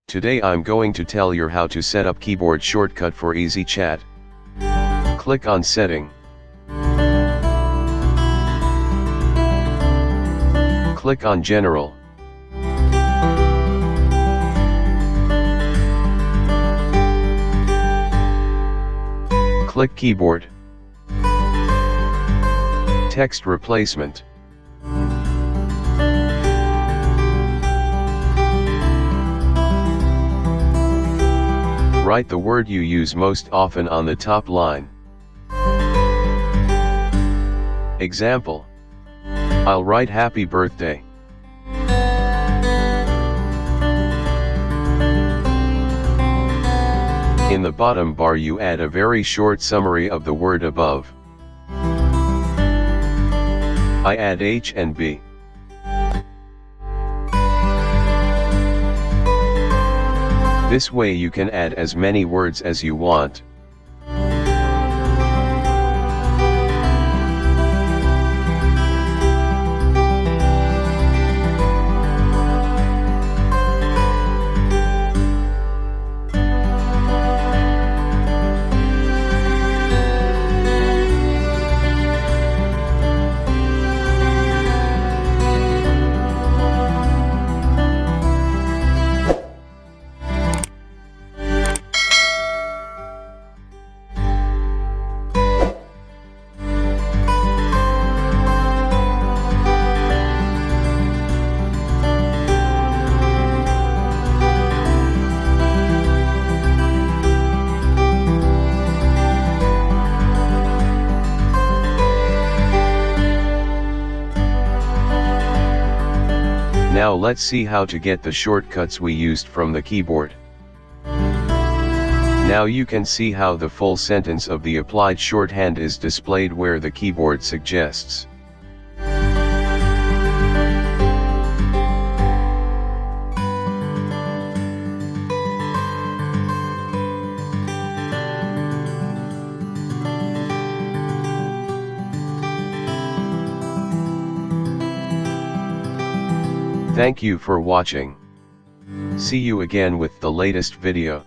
Today I'm going to tell you how to set up keyboard shortcut for easy chat. Click on Setting. Click on General. Click Keyboard. Text Replacement. Write the word you use most often on the top line. Example: I'll write happy birthday. In the bottom bar you add a very short summary of the word above. I add H and B. This way you can add as many words as you want. Now let's see how to get the shortcuts we used from the keyboard. Now you can see how the full sentence of the applied shorthand is displayed where the keyboard suggests. Thank you for watching. See you again with the latest video.